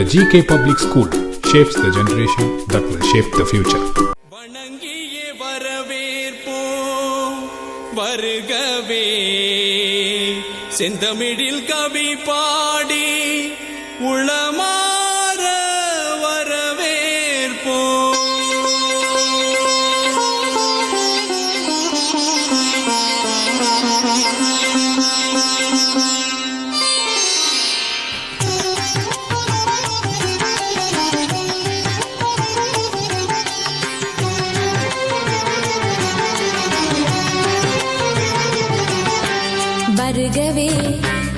The GK Public School shapes the generation that will shape the future. வணங்கியே வரவேற்போம் வருகவே செந்தமிழில் கவி பாடி உளமாற வரவேற்போம். வருகவே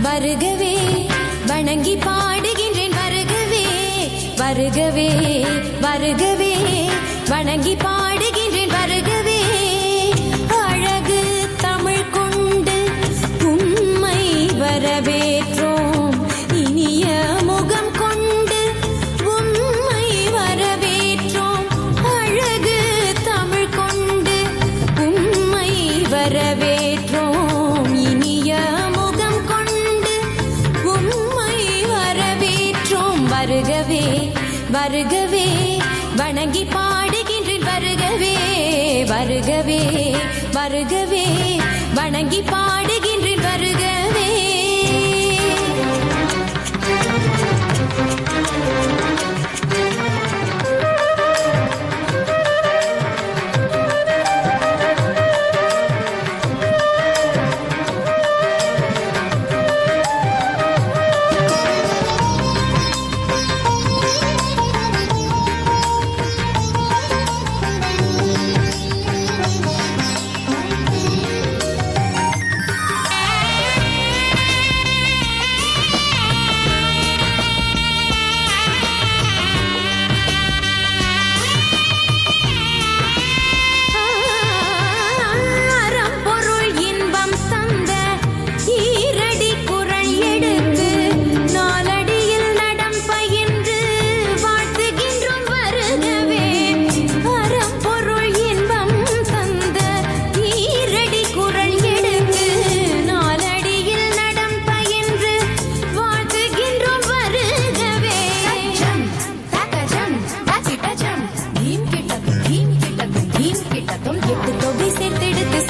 வருகவே வணங்கி பாடுகின்றேன் வருகவே வருகவே வருகவே வணங்கி பாடுகின்றேன் வருகவே அழகு தமிழ் கொண்டு உம்மை வரவேற்றோம் இனிய முகம் கொண்டு உம்மை வரவேற்றோம் அழகு தமிழ் கொண்டு உம்மை வரவேற்றோம் வருகவே வருகவே வணங்கி பாடுகின்றேன் வருகவே வருகவே வருகவே வணங்கி பாடுகின்றேன் வருகவே.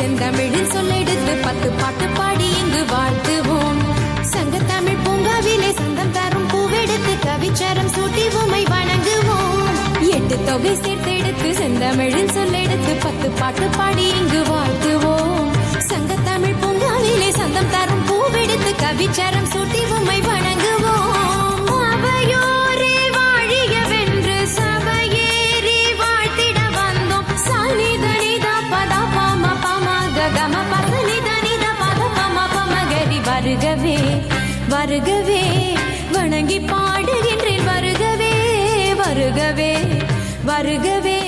செந்தமிழில் சொல்லெடுத்து 10 பாட்டு பாடி இங்கு வாழ்த்துவோம். சங்கத்தமிழ் பூங்காவிலே சந்தம் தரும் பூவெடுத்து கவிச்சரம் சூட்டி உமை வணங்குவோம். 8 தொகை சேர்த்தெடுத்து செந்தமிழில் சொல்லெடுத்து 10 பாட்டு பாடி இங்கு வாழ்த்துவோம். சங்கத்தமிழ் பூங்காவிலே சந்தம் தரும் பூவெடுத்து கவிச்சரம் சூட்டி உமை வணங்குவோம். அவையோரே வாழியவென்று சபையேறி வாழ்த்திட வந்தோம். சனிதனிதா பதா பாம கம பசனி தனித பத பம பமகரி வருகவே வருகவே வணங்கி பாடுகின்றேன் வருகவே வருகவே வருகவே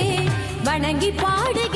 வணங்கி பாடுகின்றேன்.